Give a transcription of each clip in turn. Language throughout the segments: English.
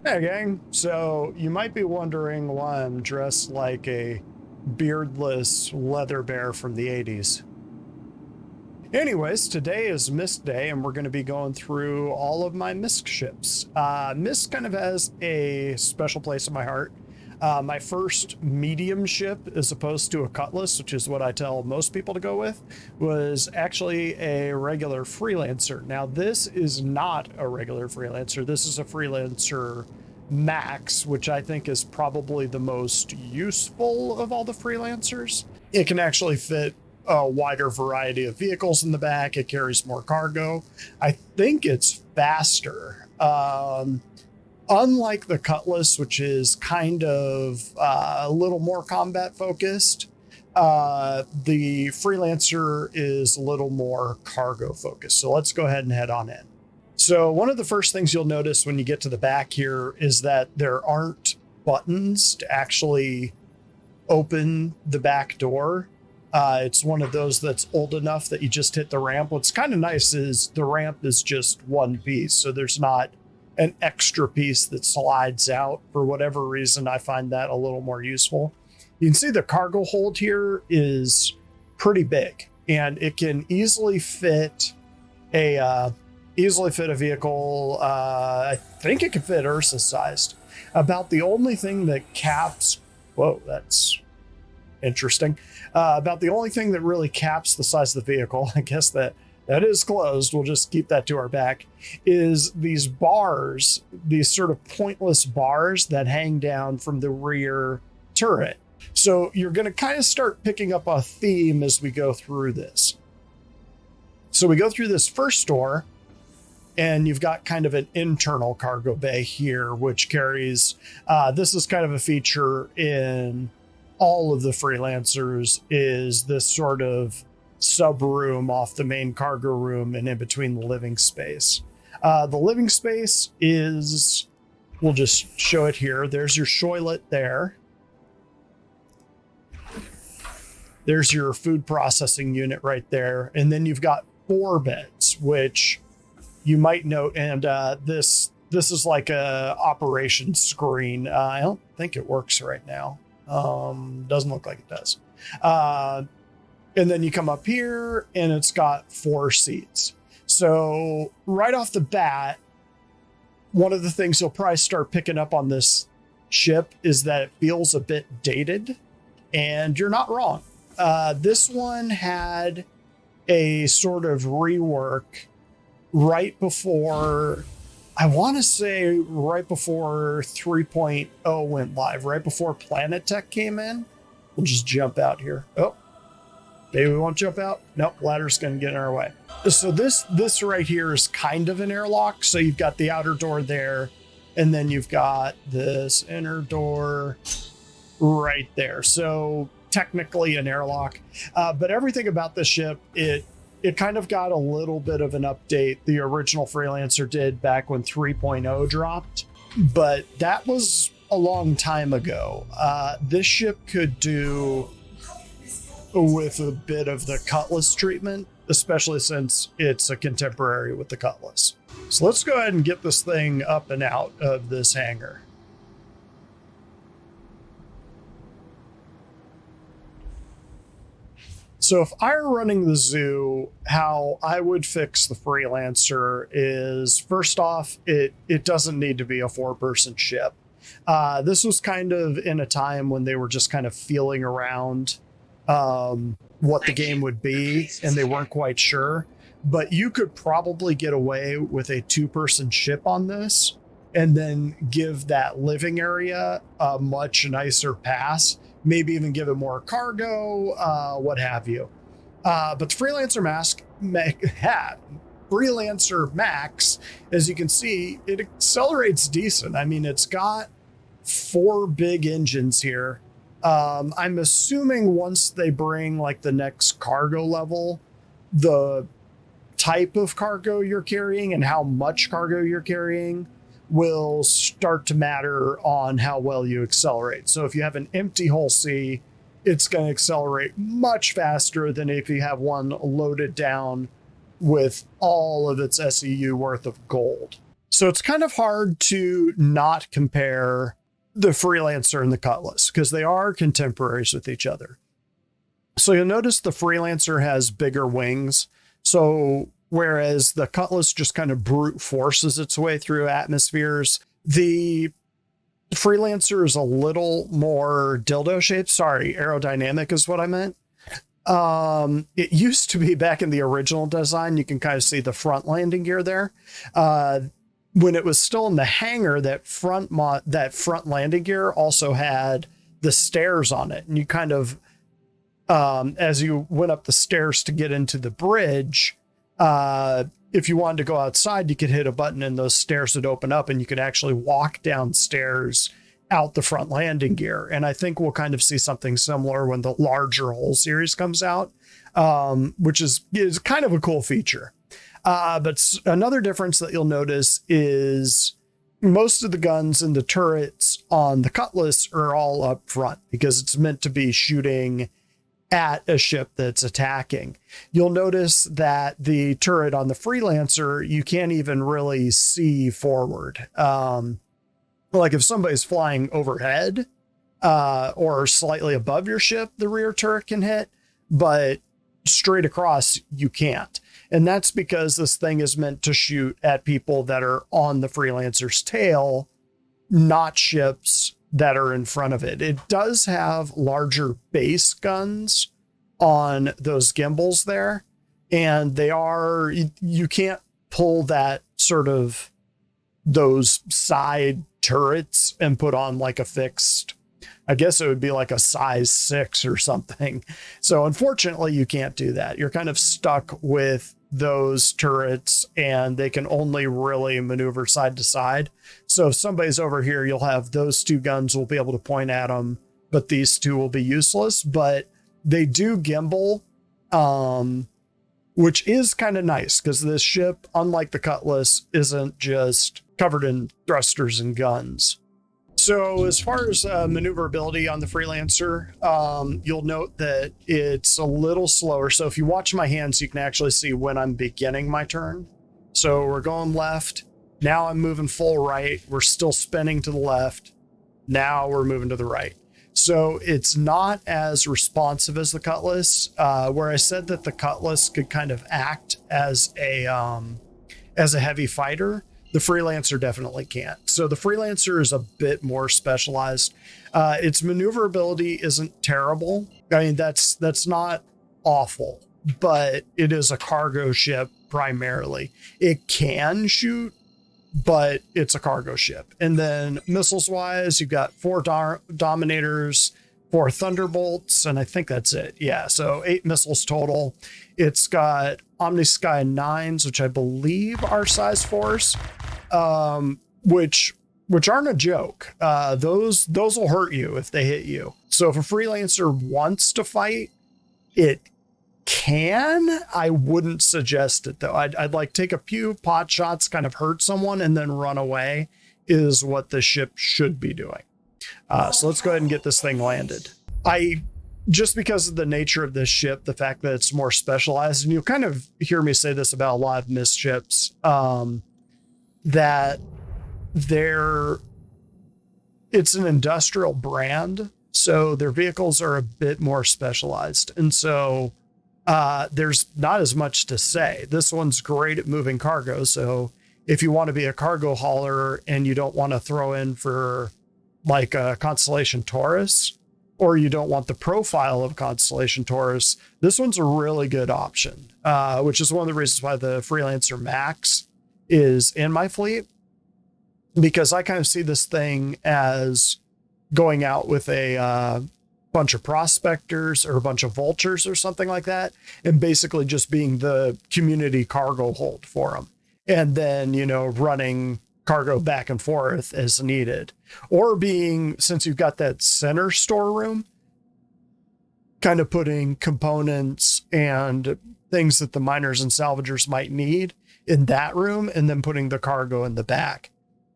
Hey gang, so you might be wondering why I'm dressed like a beardless leather bear from the 80s. Anyways, today is MISC day and we're going to be going through all of my MISC ships. MISC kind of has a special place in my heart. My first medium ship, as opposed to a Cutlass, which is what I tell most people to go with, was actually a regular Freelancer. Now, this is not a regular Freelancer. This is a Freelancer MAX, which I think is probably the most useful of all the Freelancers. It can actually fit a wider variety of vehicles in the back. It carries more cargo. I think it's faster. Unlike the Cutlass, which is kind of a little more combat focused, the Freelancer is a little more cargo focused. So let's go ahead and head on in. So one of the first things you'll notice when you get to the back here is that there aren't buttons to actually open the back door. It's one of those that's old enough that you just hit the ramp. What's kind of nice is the ramp is just one piece, so there's not an extra piece that slides out. For whatever reason, I find that a little more useful. You can see the cargo hold here is pretty big, and it can easily fit a vehicle. I think it can fit Ursa sized. About the only thing that caps, whoa, that's interesting. About the only thing that really caps the size of the vehicle, I guess that is closed, we'll just keep that to our back, is these bars, these sort of pointless bars that hang down from the rear turret. So you're going to kind of start picking up a theme as we go through this. So we go through this first door, and you've got kind of an internal cargo bay here, which carries, this is kind of a feature in all of the Freelancers, is this sort of sub room off the main cargo room and in between the living space. The living space is, we'll just show it here. There's your shoilet there. There's your food processing unit right there. And then you've got 4 beds, which you might note. And this is like a operations screen. I don't think it works right now. Doesn't look like it does. And then you come up here and it's got 4 seats. So right off the bat, one of the things you'll probably start picking up on this ship is that it feels a bit dated, and you're not wrong. This one had a sort of rework right before, I want to say right before 3.0 went live, right before Planet Tech came in. We'll just jump out here. Oh, maybe we won't jump out. Nope, ladder's going to get in our way. So this right here is kind of an airlock. So you've got the outer door there, and then you've got this inner door right there. So technically an airlock, but everything about this ship, it kind of got a little bit of an update. The original Freelancer did back when 3.0 dropped, but that was a long time ago. This ship could do with a bit of the Cutlass treatment, especially since it's a contemporary with the Cutlass. So let's go ahead and get this thing up and out of this hangar. So if I were running the zoo, how I would fix the Freelancer is, first off, it doesn't need to be a 4-person ship. This was kind of in a time when they were just kind of feeling around what the game would be, and they weren't quite sure. But you could probably get away with a 2-person ship on this, and then give that living area a much nicer pass. Maybe even give it more cargo, what have you. But the Freelancer MAX, as you can see, it accelerates decent. I mean, it's got 4 big engines here. I'm assuming once they bring like the next cargo level, the type of cargo you're carrying and how much cargo you're carrying will start to matter on how well you accelerate. So if you have an empty hull C, it's going to accelerate much faster than if you have one loaded down with all of its SEU worth of gold. So it's kind of hard to not compare the Freelancer and the Cutlass because they are contemporaries with each other. So you'll notice the Freelancer has bigger wings. So whereas the Cutlass just kind of brute forces its way through atmospheres, the Freelancer is a little more dildo shaped. Sorry, aerodynamic is what I meant. It used to be back in the original design. You can kind of see the front landing gear there. When it was still in the hangar, that front landing gear also had the stairs on it. And you kind of, as you went up the stairs to get into the bridge, if you wanted to go outside, you could hit a button and those stairs would open up and you could actually walk downstairs out the front landing gear. And I think we'll kind of see something similar when the larger hull series comes out, which is kind of a cool feature. But another difference that you'll notice is most of the guns and the turrets on the Cutlass are all up front because it's meant to be shooting at a ship that's attacking. You'll notice that the turret on the Freelancer, you can't even really see forward. Like if somebody's flying overhead or slightly above your ship, the rear turret can hit, but straight across you can't. And that's because this thing is meant to shoot at people that are on the Freelancer's tail, not ships that are in front of it. It does have larger base guns on those gimbals there, and you can't pull that sort of those side turrets and put on like a fixed, I guess it would be like a size 6 or something. So unfortunately, you can't do that. You're kind of stuck with those turrets and they can only really maneuver side to side. So if somebody's over here, you'll have those two guns will be able to point at them, but these two will be useless. But they do gimbal, which is kind of nice because this ship, unlike the Cutlass, isn't just covered in thrusters and guns. So as far as maneuverability on the Freelancer, you'll note that it's a little slower. So if you watch my hands, you can actually see when I'm beginning my turn. So we're going left. Now I'm moving full right. We're still spinning to the left. Now we're moving to the right. So it's not as responsive as the Cutlass, where I said that the Cutlass could kind of act as a heavy fighter. The Freelancer definitely can't. So the Freelancer is a bit more specialized. Its maneuverability isn't terrible. I mean, that's not awful, but it is a cargo ship primarily. It can shoot, but it's a cargo ship. And then missiles wise, you've got 4 Dominators, 4 Thunderbolts, and I think that's it. Yeah, so 8 missiles total. It's got Omni-Sky 9s, which I believe are size 4s, which aren't a joke. Those will hurt you if they hit you. So if a Freelancer wants to fight, it can. I wouldn't suggest it though. I'd like take a few pot shots, kind of hurt someone, and then run away is what the ship should be doing. So let's go ahead and get this thing landed. Just because of the nature of this ship, the fact that it's more specialized, and you'll kind of hear me say this about a lot of MISC ships, that it's an industrial brand, so their vehicles are a bit more specialized. And so there's not as much to say. This one's great at moving cargo. So if you want to be a cargo hauler and you don't want to throw in for like a Constellation Taurus, or you don't want the profile of Constellation Taurus, this one's a really good option, which is one of the reasons why the Freelancer MAX is in my fleet, because I kind of see this thing as going out with a bunch of prospectors or a bunch of vultures or something like that, and basically just being the community cargo hold for them. And then, running cargo back and forth as needed, or being, since you've got that center storeroom, kind of putting components and things that the miners and salvagers might need in that room and then putting the cargo in the back.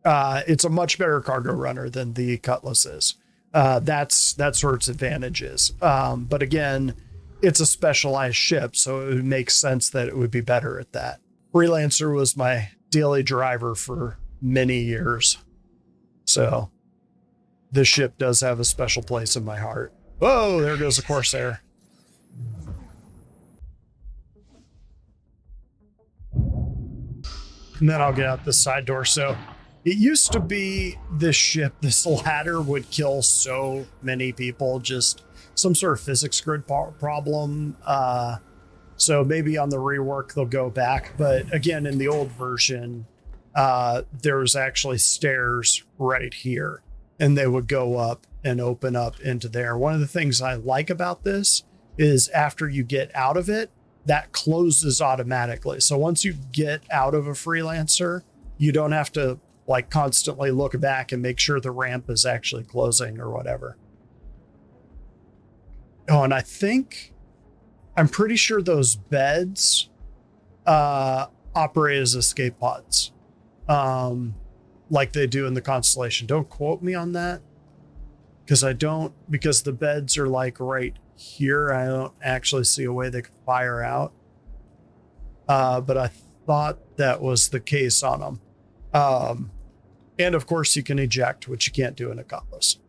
It's a much better cargo runner than the Cutlass is. That's where its advantage is. But again, it's a specialized ship, so it would make sense that it would be better at that. Freelancer was my daily driver for many years. So this ship does have a special place in my heart. Whoa, there goes the Corsair. And then I'll get out the side door. So it used to be this ship, this ladder would kill so many people, just some sort of physics grid problem. So maybe on the rework, they'll go back. But again, in the old version, there was actually stairs right here, and they would go up and open up into there. One of the things I like about this is after you get out of it, that closes automatically. So once you get out of a Freelancer, you don't have to like constantly look back and make sure the ramp is actually closing or whatever. Oh, and I'm pretty sure those beds operate as escape pods, like they do in the Constellation. Don't quote me on that, because the beds are like right here. I don't actually see a way they could fire out. But I thought that was the case on them. And of course you can eject, which you can't do in a Cutlass.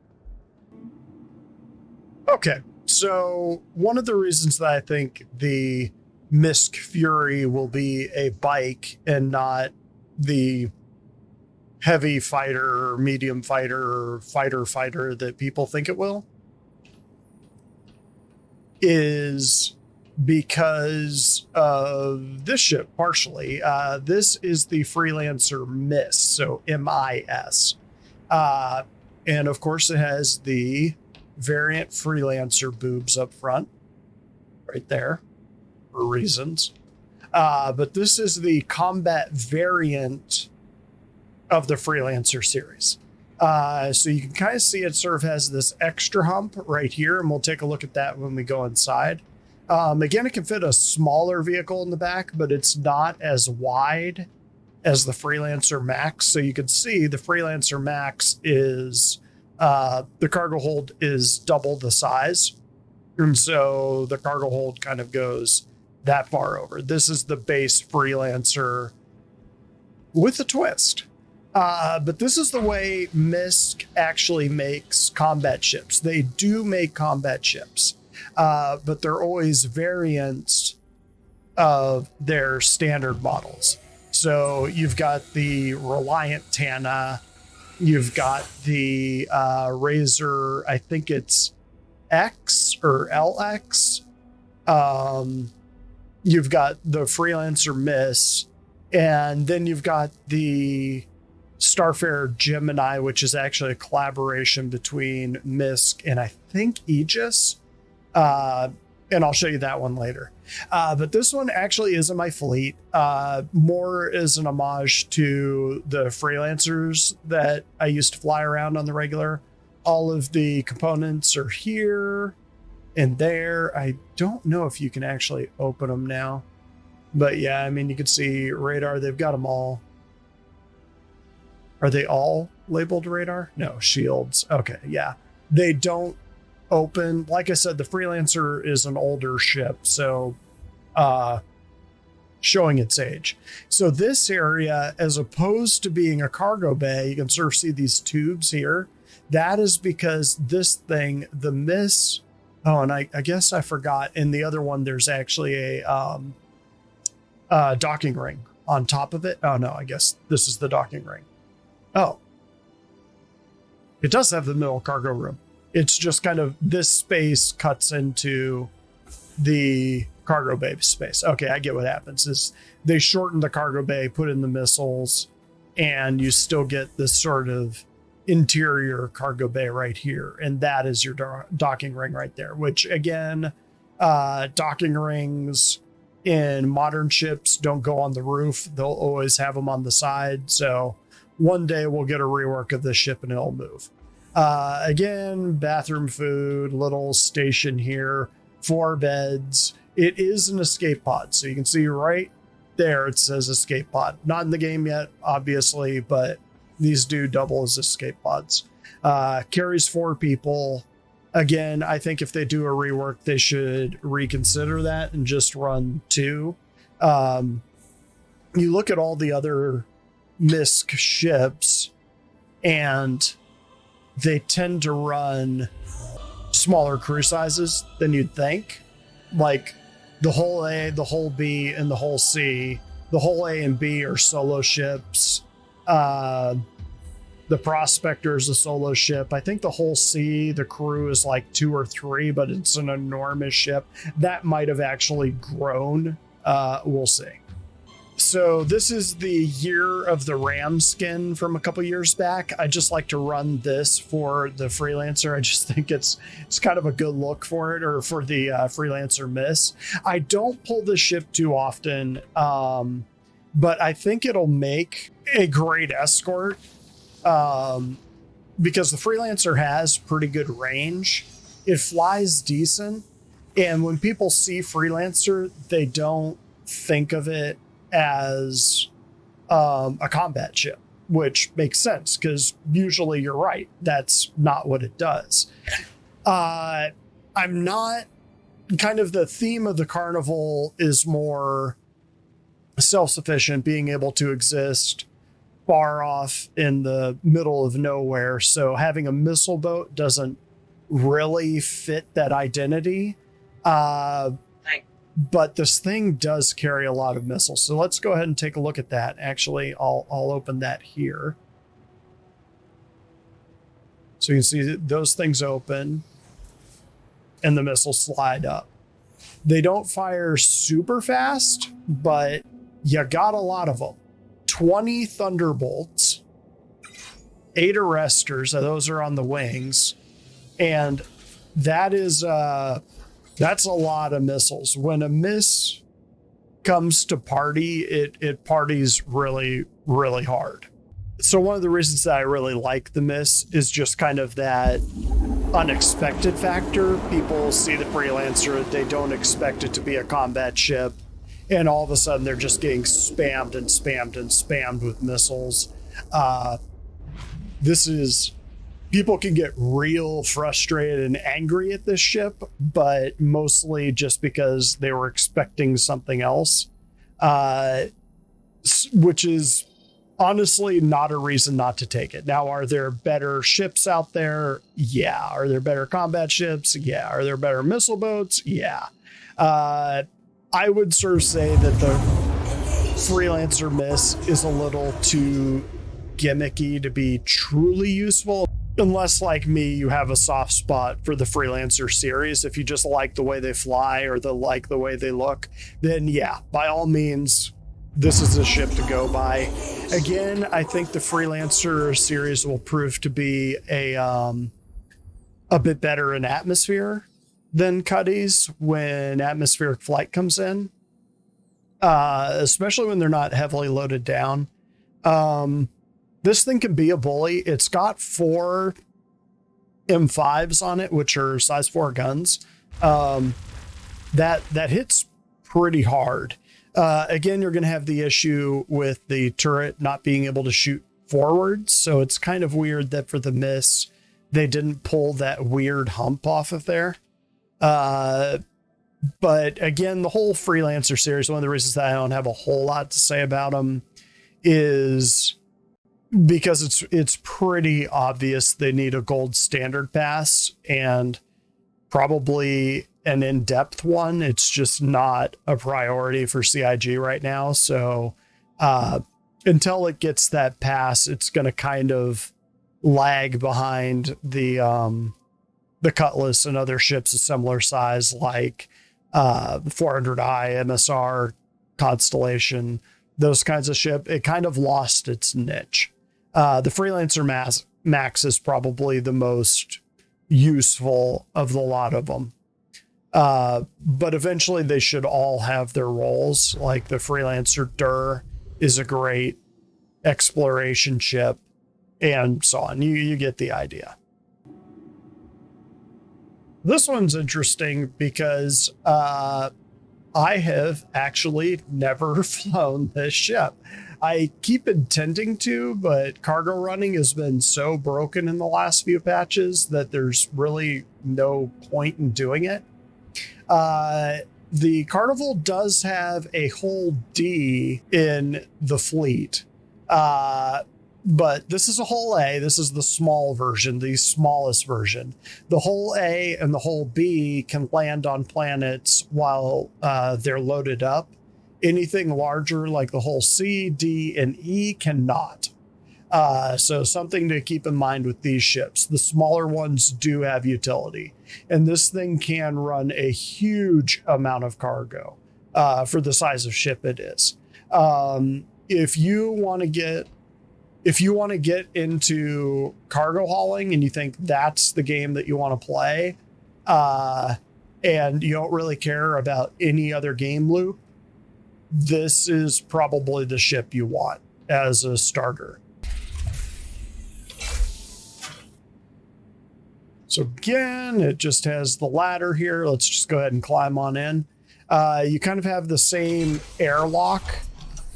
Okay. So one of the reasons that I think the MISC Fury will be a bike and not the heavy fighter, medium fighter, fighter that people think it will is because of this ship, partially. This is the Freelancer MIS, so MIS. And of course it has the variant Freelancer boobs up front, right there, for reasons. But this is the combat variant of the Freelancer series. So you can kind of see it sort of has this extra hump right here, and we'll take a look at that when we go inside. Again, it can fit a smaller vehicle in the back, but it's not as wide as the Freelancer MAX. So you can see the Freelancer MAX is, the cargo hold is double the size. And so the cargo hold kind of goes that far over. This is the base Freelancer with a twist. But this is the way MISC actually makes combat ships. They do make combat ships, but they're always variants of their standard models. So you've got the Reliant Tana, you've got the Razor, I think it's X or LX. You've got the Freelancer MIS, and then you've got the Starfarer Gemini, which is actually a collaboration between MISC and I think Aegis. And I'll show you that one later. But this one actually is in my fleet, more as an homage to the Freelancers that I used to fly around on the regular. All of the components are here and there. I don't know if you can actually open them now, but yeah, I mean, you can see radar. They've got them all. Are they all labeled radar? No, shields. Okay, yeah. They don't open. Like I said, the Freelancer is an older ship, so showing its age. So this area, as opposed to being a cargo bay, you can sort of see these tubes here. That is because this thing, the MIS, oh, and I guess I forgot, in the other one, there's actually a docking ring on top of it. Oh, no, I guess this is the docking ring. Oh, it does have the middle cargo room. It's just kind of this space cuts into the cargo bay space. Okay, I get what happens is they shorten the cargo bay, put in the missiles, and you still get this sort of interior cargo bay right here. And that is your docking ring right there, which again, docking rings in modern ships don't go on the roof. They'll always have them on the side. So one day we'll get a rework of this ship and it'll move. Again, bathroom, food, little station here, 4 beds. It is an escape pod. So you can see right there, it says escape pod. Not in the game yet, obviously, but these do double as escape pods. Carries 4 people. Again, I think if they do a rework, they should reconsider that and just run 2. You look at all the other MISC ships, and they tend to run smaller crew sizes than you'd think. Like the whole A, the whole B, and the whole C. The whole A and B are solo ships. The Prospector is a solo ship. I think the whole C, the crew is like 2 or 3, but it's an enormous ship. That might have actually grown. We'll see. So this is the Year of the Ram skin from a couple years back. I just like to run this for the Freelancer. I just think it's kind of a good look for it, or for the Freelancer MIS. I don't pull this ship too often, but I think it'll make a great escort. Because the Freelancer has pretty good range. It flies decent. And when people see Freelancer, they don't think of it as a combat ship, which makes sense because usually you're right. That's not what it does. I'm not kind of the theme of the Carnival is more self-sufficient, being able to exist far off in the middle of nowhere. So having a missile boat doesn't really fit that identity. But this thing does carry a lot of missiles. So let's go ahead and take a look at that. Actually, I'll open that here. So you can see those things open and the missiles slide up. They don't fire super fast, but you got a lot of them. 20 Thunderbolts, 8 Arresters, those are on the wings, and that is that's a lot of missiles. When a MIS comes to party, it parties really, really hard. So one of the reasons that I really like the MIS is just kind of that unexpected factor. People see the Freelancer, they don't expect it to be a combat ship, and all of a sudden they're just getting spammed and spammed and spammed with missiles. People can get real frustrated and angry at this ship, but mostly just because they were expecting something else, which is honestly not a reason not to take it. Now, are there better ships out there? Yeah. Are there better combat ships? Yeah. Are there better missile boats? Yeah. I would sort of say that the Freelancer MIS is a little too gimmicky to be truly useful. Unless, like me, you have a soft spot for the Freelancer series. If you just like the way they fly or like the way they look, then yeah, by all means, this is a ship to go by. Again, I think the Freelancer series will prove to be a bit better in atmosphere than Cuddies when atmospheric flight comes in, especially when they're not heavily loaded down. This thing can be a bully. It's got 4 M5s on it, which are size 4 guns. That hits pretty hard. Again, you're going to have the issue with the turret not being able to shoot forwards. So it's kind of weird that for the MIS, they didn't pull that weird hump off of there. But again, the whole Freelancer series, one of the reasons that I don't have a whole lot to say about them is because it's pretty obvious they need a gold standard pass and probably an in-depth one. It's just not a priority for CIG right now. So until it gets that pass, it's going to kind of lag behind the Cutlass and other ships of similar size, like the 400i, MSR, Constellation, those kinds of ship. It kind of lost its niche. The Freelancer MAX is probably the most useful of the lot of them. But eventually they should all have their roles. Like the Freelancer DUR is a great exploration ship, and so on. You get the idea. This one's interesting because I have actually never flown this ship. I keep intending to, but cargo running has been so broken in the last few patches that there's really no point in doing it. The Carnival does have a whole D in the fleet. But this is a whole A. This is the small version, the smallest version. The whole A and the whole B can land on planets while they're loaded up. Anything larger like the whole C, D, and E cannot. So something to keep in mind with these ships. The smaller ones do have utility. And this thing can run a huge amount of cargo for the size of ship it is. If you want to get into cargo hauling and you think that's the game that you want to play, and you don't really care about any other game loop, this is probably the ship you want as a starter. So again, it just has the ladder here. Let's just go ahead and climb on in. You kind of have the same airlock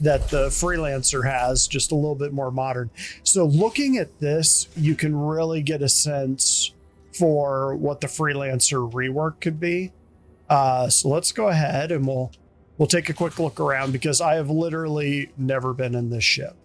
that the Freelancer has, just a little bit more modern. So looking at this, you can really get a sense for what the Freelancer rework could be. So let's go ahead and we'll take a quick look around because I have literally never been in this ship.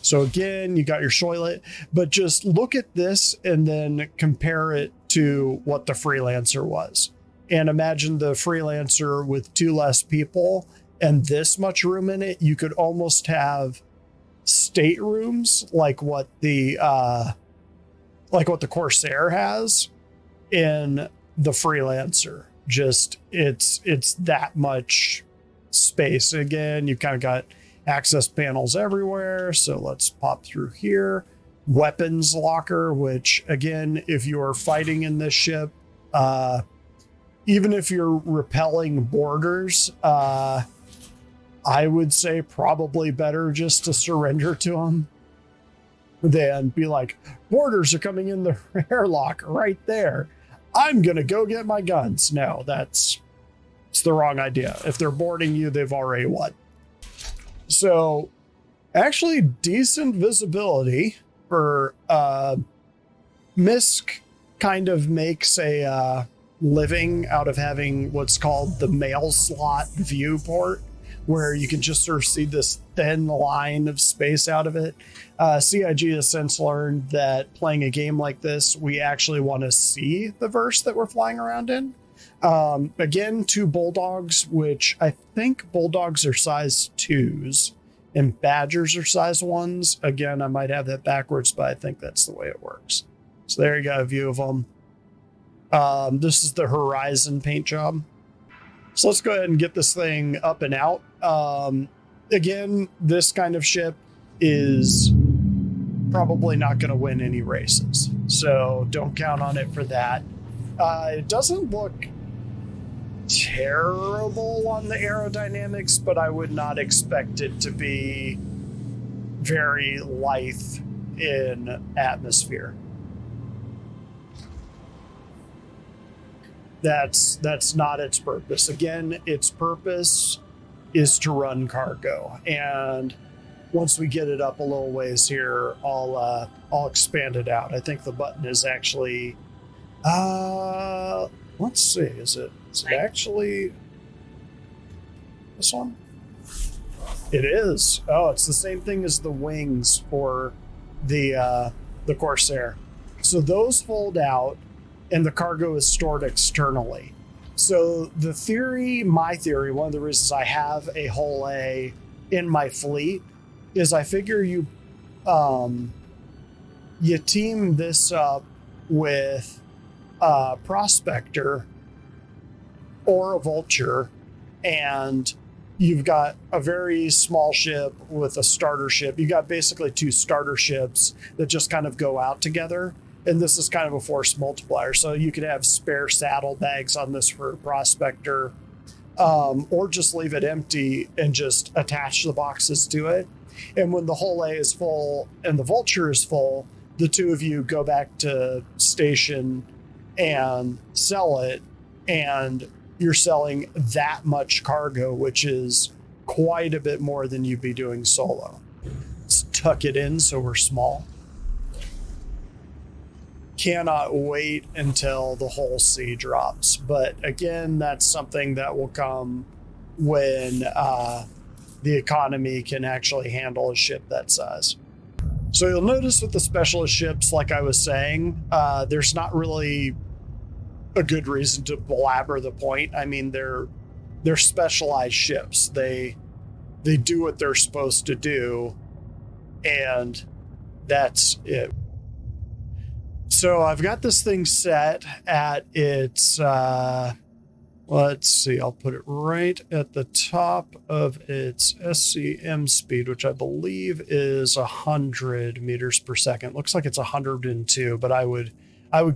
So again, you got your toilet, but just look at this and then compare it to what the Freelancer was. And imagine the Freelancer with 2 less people and this much room in it. You could almost have staterooms like what the Corsair has in the Freelancer. Just it's that much space. Again, you've kind of got access panels everywhere. So let's pop through here. Weapons locker, which again, if you're fighting in this ship, even if you're repelling boarders, I would say probably better just to surrender to them than be like, boarders are coming in the airlock right there. I'm going to go get my guns. No, it's the wrong idea. If they're boarding you, they've already won. So actually decent visibility for MISC kind of makes a living out of having what's called the mail slot viewport, where you can just sort of see this thin line of space out of it. CIG has since learned that playing a game like this, we actually want to see the verse that we're flying around in. Again, 2 bulldogs, which I think bulldogs are size 2s and badgers are size 1s. Again, I might have that backwards, but I think that's the way it works. So there you got a view of them. This is the Horizon paint job. So let's go ahead and get this thing up and out. Again, this kind of ship is probably not going to win any races, so don't count on it for that. It doesn't look terrible on the aerodynamics, but I would not expect it to be very lithe in atmosphere. That's not its purpose. Again, its purpose is to run cargo. And once we get it up a little ways here, I'll expand it out. I think the button is actually, let's see, is it actually this one? It is. Oh, it's the same thing as the wings for the Corsair. So those fold out and the cargo is stored externally. So the theory, my theory, one of the reasons I have a whole A in my fleet is I figure you team this up with a Prospector or a Vulture, and you've got a very small ship with a starter ship. You got basically 2 starter ships that just kind of go out together. And this is kind of a force multiplier. So you could have spare saddlebags on this for Prospector, or just leave it empty and just attach the boxes to it. And when the whole A is full and the Vulture is full, the 2 of you go back to station and sell it. And you're selling that much cargo, which is quite a bit more than you'd be doing solo. Let's tuck it in so we're small. Cannot wait until the whole sea drops. But again, that's something that will come when the economy can actually handle a ship that size. So you'll notice with the specialist ships, like I was saying, there's not really a good reason to belabor the point. I mean, they're specialized ships. They do what they're supposed to do, and that's it. So I've got this thing set at its, let's see, I'll put it right at the top of its SCM speed, which I believe is 100 meters per second. Looks like it's 102, but I would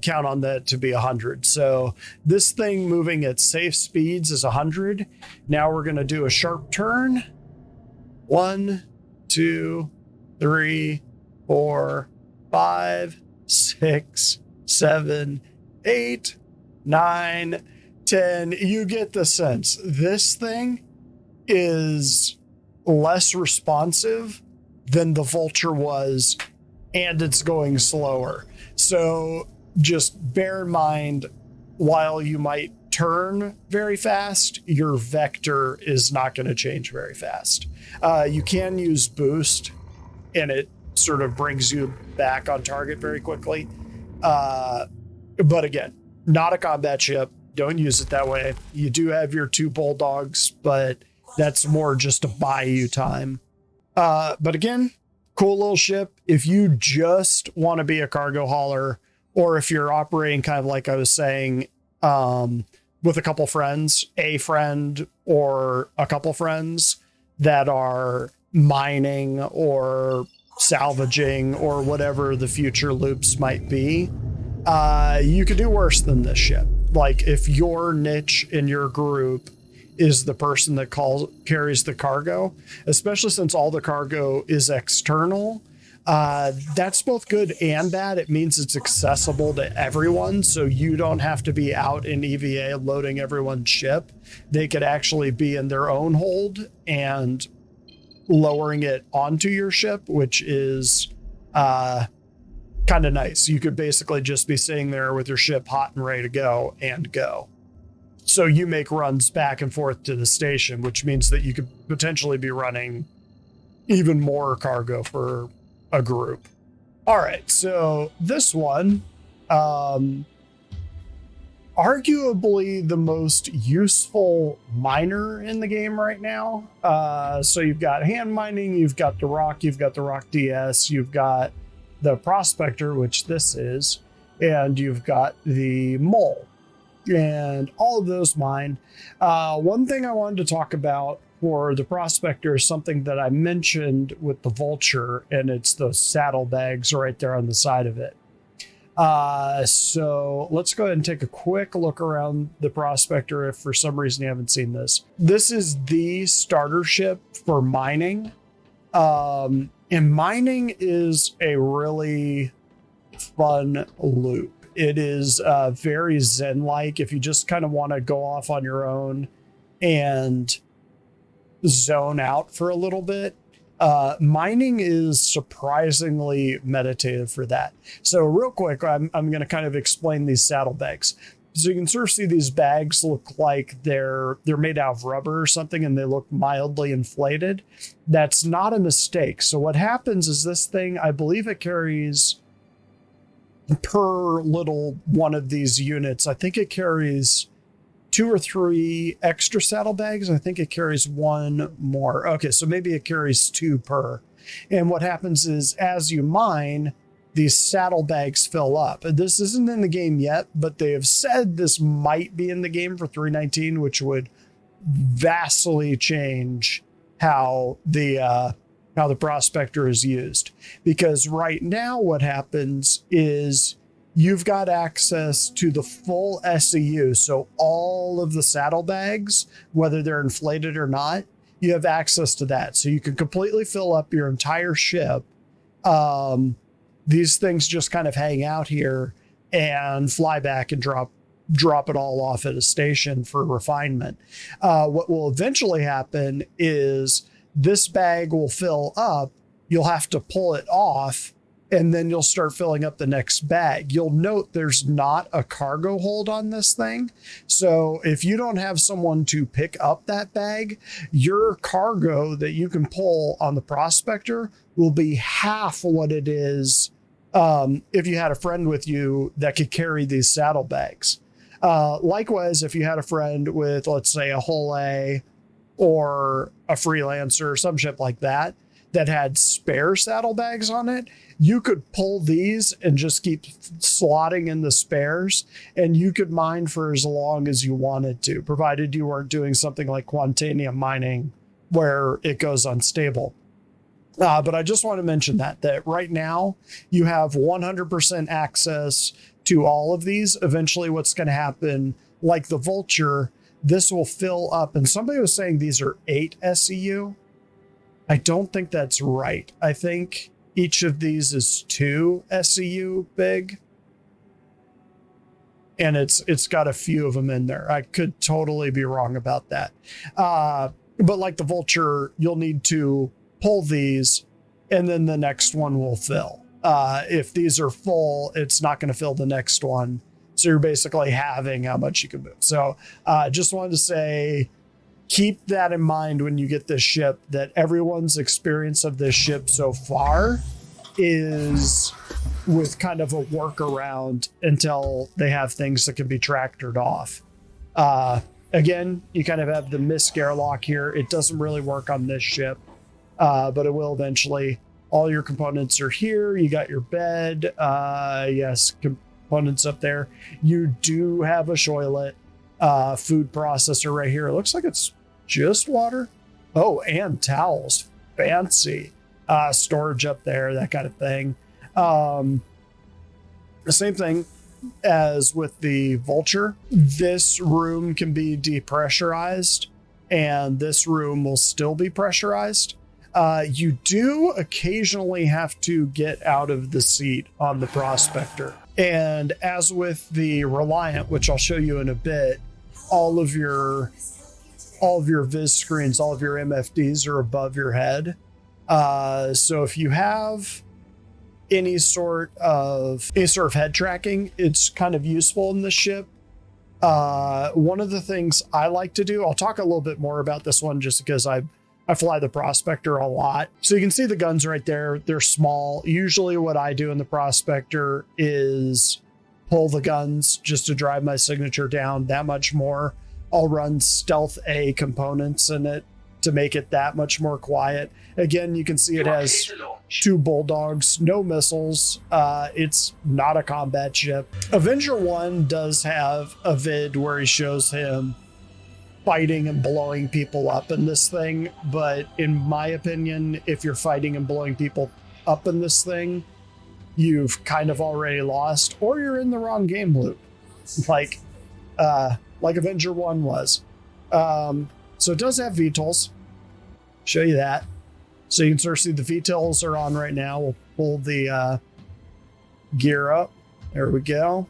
count on that to be 100. So this thing moving at safe speeds is 100. Now we're going to do a sharp turn. 1, 2, 3, 4, 5, 6, 7, 8, 9, 10. You get the sense. This thing is less responsive than the Vulture was, and it's going slower. So just bear in mind, while you might turn very fast, your vector is not going to change very fast. You can use boost, and it sort of brings you back on target very quickly. But again, not a combat ship. Don't use it that way. You do have your 2 bulldogs, but that's more just to buy you time. But again, cool little ship. If you just want to be a cargo hauler, or if you're operating kind of like I was saying, with a couple friends, a friend or a couple friends that are mining or salvaging or whatever the future loops might be, you could do worse than this ship. Like if your niche in your group is the person that carries the cargo, especially since all the cargo is external, that's both good and bad. It means it's accessible to everyone, so you don't have to be out in EVA loading everyone's ship. They could actually be in their own hold and lowering it onto your ship, which is kind of nice. You could basically just be sitting there with your ship hot and ready to go and go. So you make runs back and forth to the station, which means that you could potentially be running even more cargo for a group. All right, so this one, arguably the most useful miner in the game right now. So you've got hand mining, you've got the Rock DS, you've got the Prospector, which this is, and you've got the Mole, and all of those mine. One thing I wanted to talk about for the Prospector is something that I mentioned with the Vulture, and it's those saddlebags right there on the side of it. So let's go ahead and take a quick look around the Prospector if for some reason you haven't seen this. This is the starter ship for mining. And mining is a really fun loop. It is very Zen-like. If you just kind of want to go off on your own and zone out for a little bit, mining is surprisingly meditative for that. So real quick, I'm going to kind of explain these saddlebags. So you can sort of see these bags look like they're made out of rubber or something, and they look mildly inflated. That's not a mistake. So what happens is this thing, I believe it carries per little one of these units, I think it carries 2 or 3 extra saddlebags. I think it carries 1 more. Okay, so maybe it carries 2 per. And what happens is as you mine, these saddlebags fill up. This isn't in the game yet, but they have said this might be in the game for 3.19, which would vastly change how the Prospector is used. Because right now what happens is you've got access to the full SEU. So all of the saddlebags, whether they're inflated or not, you have access to that. So you can completely fill up your entire ship. These things just kind of hang out here and fly back and drop it all off at a station for refinement. What will eventually happen is this bag will fill up. You'll have to pull it off and then you'll start filling up the next bag. You'll note there's not a cargo hold on this thing. So if you don't have someone to pick up that bag, your cargo that you can pull on the Prospector will be half what it is if you had a friend with you that could carry these saddlebags. Likewise, if you had a friend with, let's say, a Hull A or a Freelancer or some ship like that had spare saddlebags on it, you could pull these and just keep slotting in the spares, and you could mine for as long as you wanted to, provided you weren't doing something like quantanium mining where it goes unstable. But I just want to mention that right now you have 100% access to all of these. Eventually what's going to happen, like the Vulture, this will fill up. And somebody was saying these are 8 SEU. I don't think that's right. I think each of these is 2 SEU big. And it's got a few of them in there. I could totally be wrong about that. But like the Vulture, you'll need to pull these and then the next one will fill. If these are full, it's not going to fill the next one. So you're basically halving how much you can move. So just wanted to say, keep that in mind when you get this ship, that everyone's experience of this ship so far is with kind of a workaround until they have things that can be tractored off. Again, you kind of have the MISC airlock here. It doesn't really work on this ship, but it will eventually. All your components are here. You got your bed. Yes, components up there. You do have a shoilet, food processor right here. It looks like it's just water. Oh, and towels. Fancy. Storage up there, that kind of thing. The same thing as with the Vulture. This room can be depressurized, and this room will still be pressurized. You do occasionally have to get out of the seat on the Prospector. And as with the Reliant, which I'll show you in a bit, all of your viz screens, all of your MFDs are above your head. So if you have any sort of head tracking, it's kind of useful in this ship. One of the things I like to do, I'll talk a little bit more about this one just because I fly the Prospector a lot. So you can see the guns right there. They're small. Usually what I do in the Prospector is pull the guns just to drive my signature down that much more. I'll run Stealth A components in it to make it that much more quiet. Again, you can see it has 2 bulldogs, no missiles. It's not a combat ship. Avenger 1 does have a vid where he shows him fighting and blowing people up in this thing, but in my opinion, if you're fighting and blowing people up in this thing, you've kind of already lost, or you're in the wrong game loop, like Avenger 1 was. So it does have VTOLs. Show you that. So you can sort of see the VTOLs are on right now. We'll pull the gear up. There we go.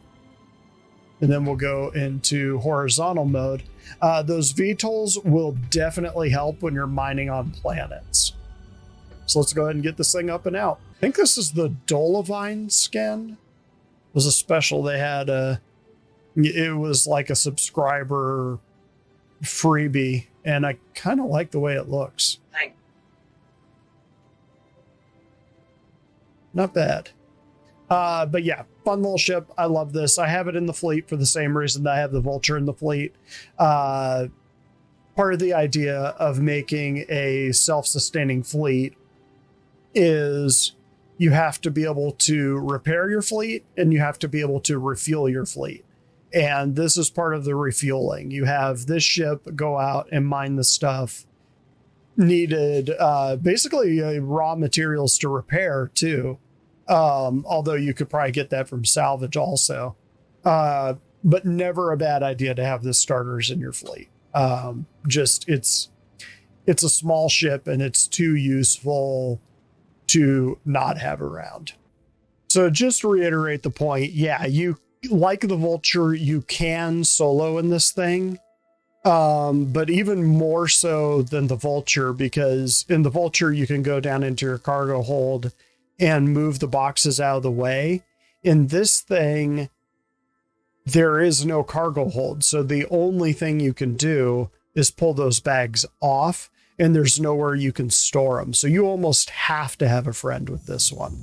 And then we'll go into horizontal mode. Those VTOLs will definitely help when you're mining on planets. So let's go ahead and get this thing up and out. I think this is the Dolovine skin. It was a special they had. It was like a subscriber freebie, and I kind of like the way it looks. Not bad. But yeah, fun little ship. I love this. I have it in the fleet for the same reason that I have the Vulture in the fleet. Part of the idea of making a self-sustaining fleet is you have to be able to repair your fleet and you have to be able to refuel your fleet. And this is part of the refueling. You have this ship go out and mine the stuff needed, basically raw materials to repair too. Although you could probably get that from salvage also. But never a bad idea to have the starters in your fleet. Just it's a small ship and it's too useful to not have around. So just to reiterate the point, yeah, you like the Vulture, you can solo in this thing. But even more so than the Vulture, because in the Vulture, you can go down into your cargo hold and move the boxes out of the way. In this thing, there is no cargo hold. So the only thing you can do is pull those bags off, and there's nowhere you can store them. So you almost have to have a friend with this one.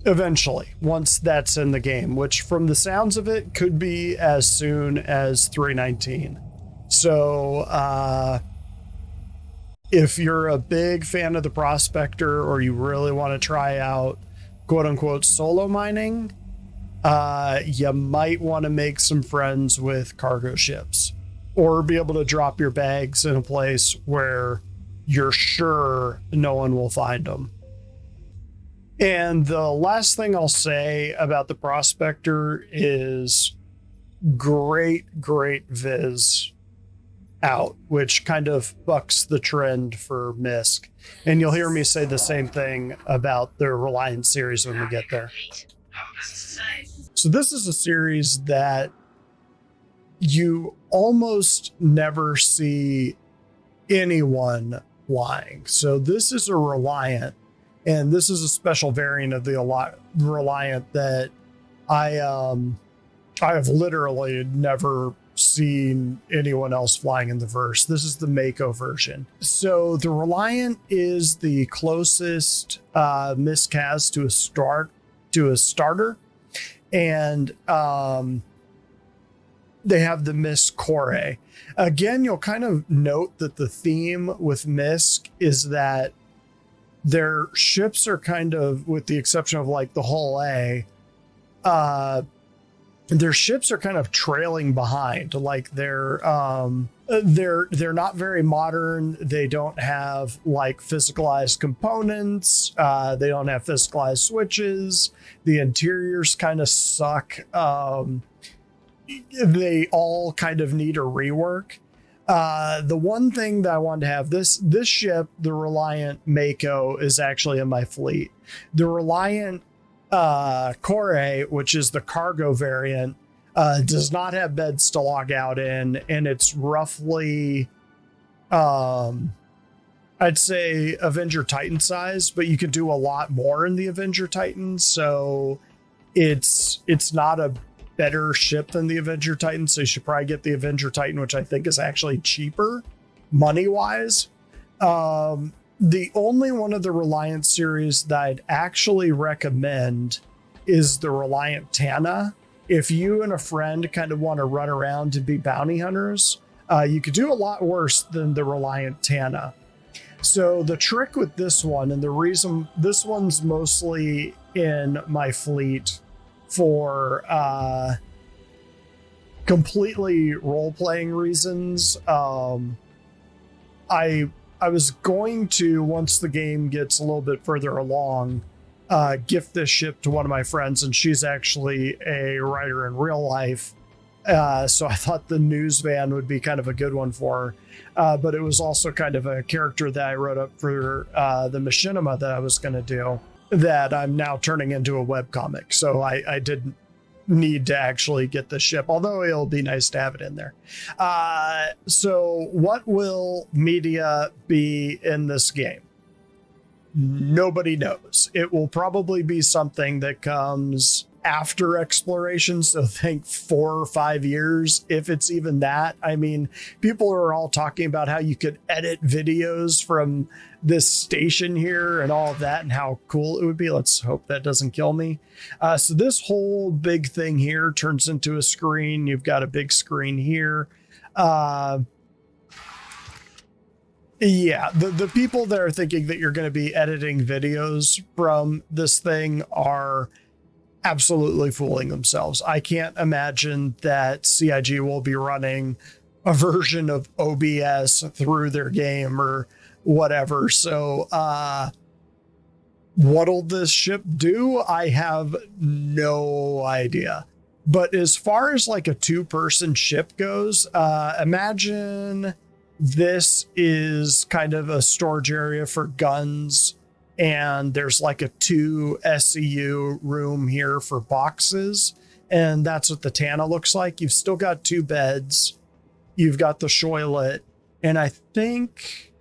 Eventually, once that's in the game, which from the sounds of it could be as soon as 3.19. So if you're a big fan of the Prospector, or you really want to try out quote unquote solo mining, you might want to make some friends with cargo ships, or be able to drop your bags in a place where you're sure no one will find them. And the last thing I'll say about the Prospector is great viz out, which kind of bucks the trend for MISC. And you'll hear me say the same thing about the Reliant series when we get there. So this is a series that you almost never see anyone flying. So this is a Reliant, and this is a special variant of the Reliant that I have literally never seen anyone else flying in the verse. This is the Mako version. So the Reliant is the closest MISC has to a starter, and they have the MISC Core. Again, you'll kind of note that the theme with MISC is that their ships are kind of, with the exception of like the Hull A, their ships are kind of trailing behind. Like they're not very modern. They don't have like physicalized components. They don't have physicalized switches. The interiors kind of suck. They all kind of need a rework. The one thing that I wanted to have, this ship, the Reliant Mako, is actually in my fleet. The Reliant Core, which is the cargo variant, does not have beds to log out in, and it's roughly I'd say Avenger Titan size, but you can do a lot more in the Avenger Titan, so it's not a better ship than the Avenger Titan, so you should probably get the Avenger Titan, which I think is actually cheaper money-wise. The only one of the Reliant series that I'd actually recommend is the Reliant Tana. If you and a friend kind of want to run around and be bounty hunters, you could do a lot worse than the Reliant Tana. So the trick with this one, and the reason this one's mostly in my fleet for completely role-playing reasons, I was going to, once the game gets a little bit further along, gift this ship to one of my friends, and she's actually a writer in real life. So I thought the news van would be kind of a good one for her. But it was also kind of a character that I wrote up for the machinima that I was going to do, that I'm now turning into a webcomic. So I didn't need to actually get the ship, although it'll be nice to have it in there. So what will media be in this game? Nobody knows. It will probably be something that comes after exploration, so think 4 or 5 years, if it's even that. I mean, people are all talking about how you could edit videos from this station here and all of that, and how cool it would be. Let's hope that doesn't kill me. So this whole big thing here turns into a screen. You've got a big screen here. Yeah, the people that are thinking that you're going to be editing videos from this thing are absolutely fooling themselves. I can't imagine that CIG will be running a version of OBS through their game or whatever. So what'll this ship do? I have no idea. But as far as like a 2-person ship goes, imagine this is kind of a storage area for guns, and there's like a 2 SCU room here for boxes, and that's what the Tana looks like. You've still got 2 beds. you've got the shoilet, and I think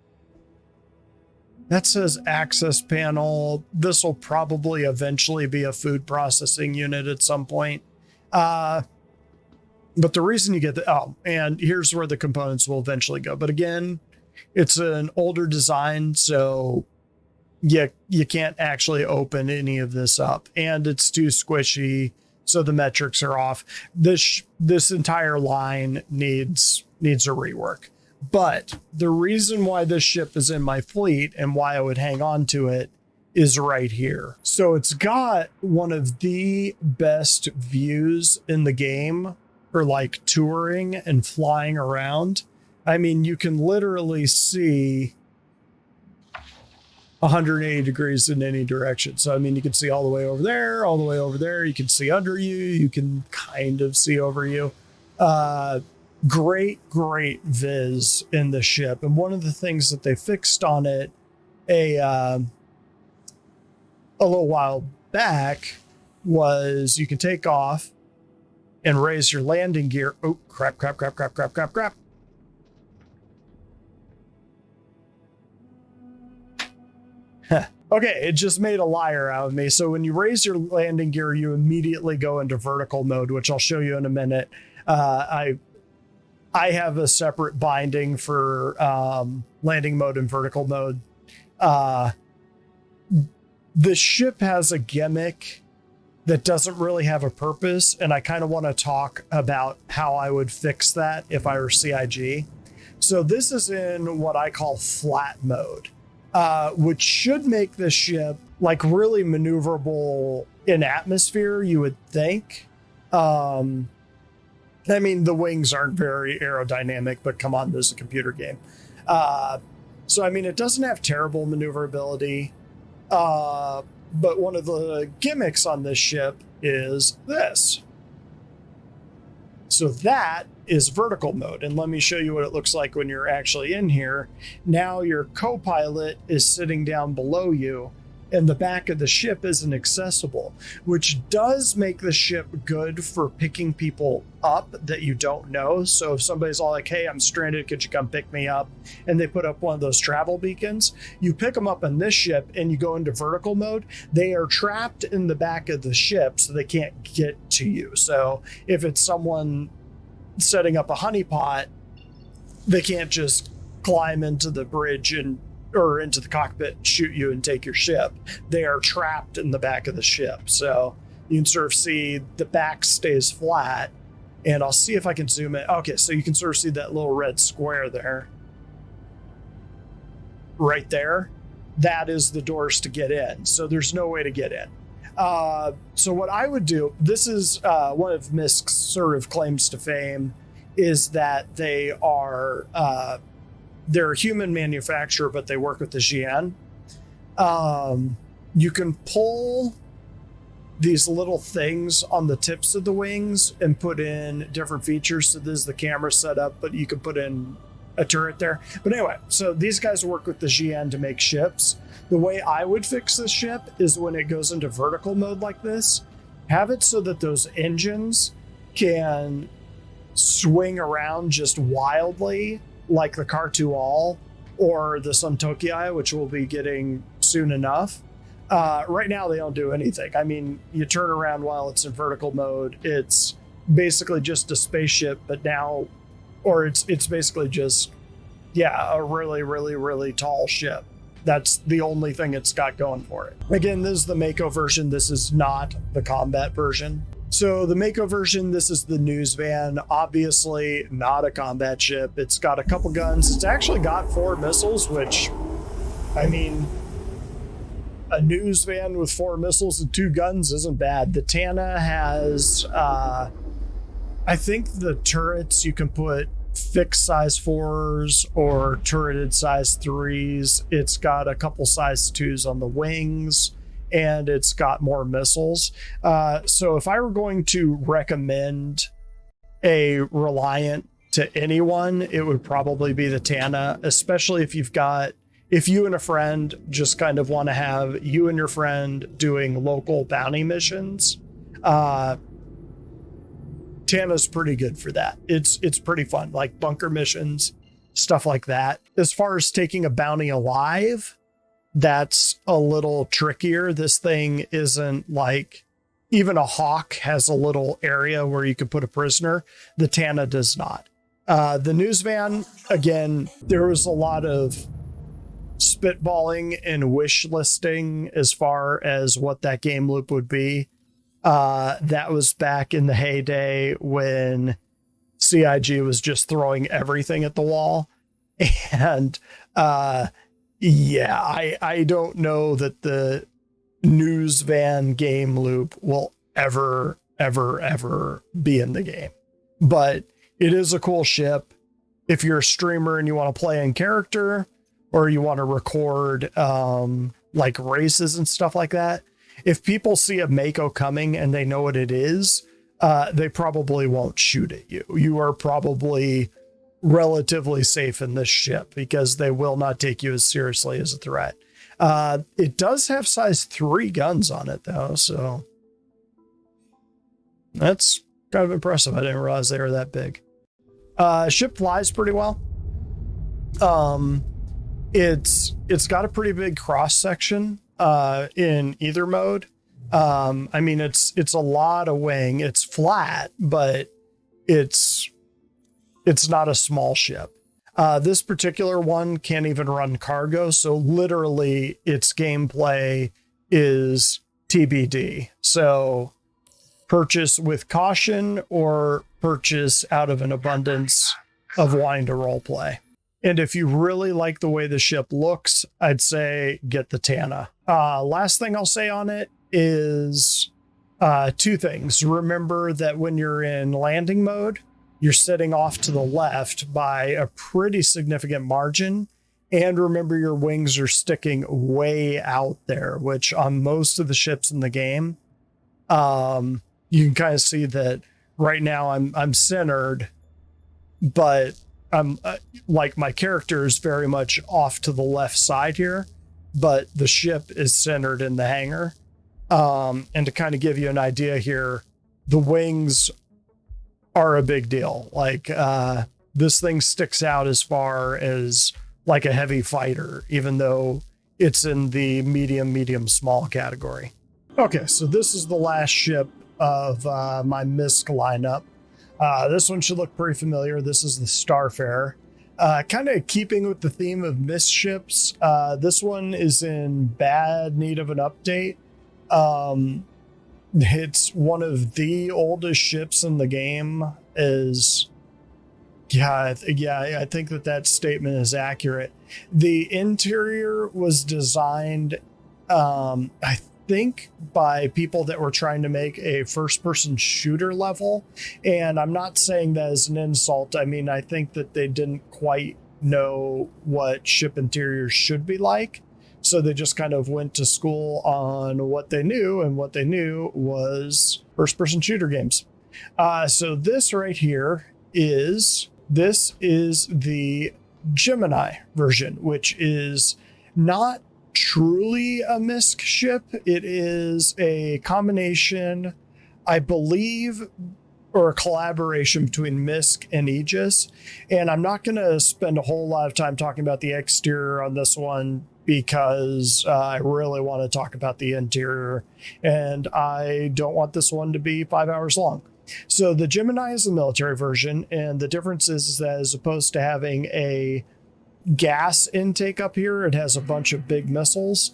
that says access panel. This will probably eventually be a food processing unit at some point. But the reason you get and here's where the components will eventually go. But again, it's an older design, so you can't actually open any of this up, and it's too squishy, so the metrics are off. This entire line needs a rework. But the reason why this ship is in my fleet and why I would hang on to it is right here. So it's got one of the best views in the game for like touring and flying around. I mean, you can literally see 180 degrees in any direction. So, I mean, you can see all the way over there, all the way over there. You can see under you. You can kind of see over you. Great viz in the ship. And one of the things that they fixed on it a little while back was you can take off and raise your landing gear. Oh, crap. Okay, it just made a liar out of me. So when you raise your landing gear, you immediately go into vertical mode, which I'll show you in a minute. I have a separate binding for landing mode and vertical mode. The ship has a gimmick that doesn't really have a purpose, and I kind of want to talk about how I would fix that if I were CIG. So this is in what I call flat mode, which should make the ship like really maneuverable in atmosphere, you would think. I mean, the wings aren't very aerodynamic, but come on, this is a computer game. So, I mean, it doesn't have terrible maneuverability, but one of the gimmicks on this ship is this. So that is vertical mode. And let me show you what it looks like when you're actually in here. Now your co-pilot is sitting down below you, and the back of the ship isn't accessible, which does make the ship good for picking people up that you don't know. So if somebody's all like, hey, I'm stranded, could you come pick me up? And they put up one of those travel beacons, you pick them up in this ship and you go into vertical mode. They are trapped in the back of the ship, so they can't get to you. So if it's someone setting up a honeypot, they can't just climb into the bridge or into the cockpit, shoot you and take your ship. They are trapped in the back of the ship. So you can sort of see the back stays flat, and I'll see if I can zoom in. Okay, so you can sort of see that little red square there. Right there. That is the doors to get in. So there's no way to get in. So what I would do, this is one of MISC's sort of claims to fame, is that they are they're a human manufacturer, but they work with the GN. You can pull these little things on the tips of the wings and put in different features. So this is the camera setup, but you can put in a turret there. But anyway, so these guys work with the GN to make ships. The way I would fix this ship is when it goes into vertical mode like this, have it so that those engines can swing around just wildly, like the Car2All or the Suntokii, which we'll be getting soon enough. Right now, they don't do anything. I mean, you turn around while it's in vertical mode. It's basically just a spaceship, but now, or it's basically just, a really tall ship. That's the only thing it's got going for it. Again, this is the Mako version. This is not the combat version. So the Mako version, this is the news van. Obviously not a combat ship. It's got a couple guns. It's actually got 4 missiles, which, I mean, a news van with 4 missiles and 2 guns isn't bad. The Tana has, I think the turrets, you can put fixed size 4s or turreted size 3s. It's got a couple size 2s on the wings, and it's got more missiles. So if I were going to recommend a Reliant to anyone, it would probably be the Tana, especially if you and a friend just kind of want to have you and your friend doing local bounty missions. Tana's pretty good for that. It's pretty fun, like bunker missions, stuff like that. As far as taking a bounty alive, that's a little trickier. This thing isn't like, even a Hawk has a little area where you could put a prisoner. The Tana does not. The news van, again, there was a lot of spitballing and wish listing as far as what that game loop would be. That was back in the heyday when CIG was just throwing everything at the wall. And yeah, I don't know that the news van game loop will ever be in the game. But it is a cool ship. If you're a streamer and you want to play in character, or you want to record like races and stuff like that, if people see a Mako coming and they know what it is, they probably won't shoot at you. You are probably relatively safe in this ship because they will not take you as seriously as a threat. It does have size 3 guns on it though, so that's kind of impressive. I didn't realize they were that big. Ship flies pretty well. It's got a pretty big cross section in either mode. I mean, it's a lot of wing. It's flat, but it's not a small ship. This particular one can't even run cargo, so literally its gameplay is TBD. So purchase with caution or purchase out of an abundance of wanting to role play. And if you really like the way the ship looks, I'd say get the Tana. Last thing I'll say on it is 2 things. Remember that when you're in landing mode, you're sitting off to the left by a pretty significant margin. And remember, your wings are sticking way out there, which on most of the ships in the game, you can kind of see that right now I'm centered, but I'm like my character is very much off to the left side here, but the ship is centered in the hangar. And to kind of give you an idea here, the wings are a big deal. Like this thing sticks out as far as like a heavy fighter, even though it's in the medium small category. Okay, so this is the last ship of my MISC lineup. This one should look pretty familiar. This is the Starfarer. Kind of keeping with the theme of MISC ships, this one is in bad need of an update. It's one of the oldest ships in the game. I think that statement is accurate. The interior was designed, I think, by people that were trying to make a first-person shooter level. And I'm not saying that as an insult. I mean, I think that they didn't quite know what ship interiors should be like. So they just kind of went to school on what they knew, and what they knew was first-person shooter games. So this right here is the Gemini version, which is not truly a MISC ship. It is a combination, I believe, or a collaboration between MISC and Aegis. And I'm not going to spend a whole lot of time talking about the exterior on this one, because I really want to talk about the interior, and I don't want this one to be 5 hours long. So the Gemini is the military version, and the difference is that as opposed to having a gas intake up here, it has a bunch of big missiles.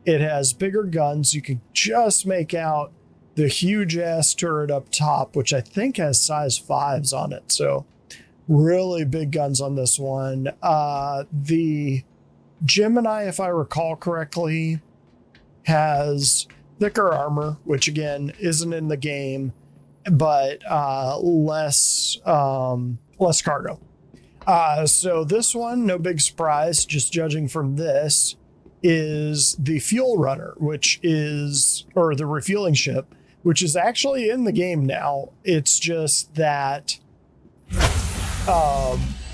It has bigger guns. You can just make out the huge ass turret up top, which I think has size 5s on it. So really big guns on this one. The Gemini, if I recall correctly, has thicker armor, which again isn't in the game, but less cargo. So this one, no big surprise, just judging from this, is the fuel runner, or the refueling ship, which is actually in the game now. It's just that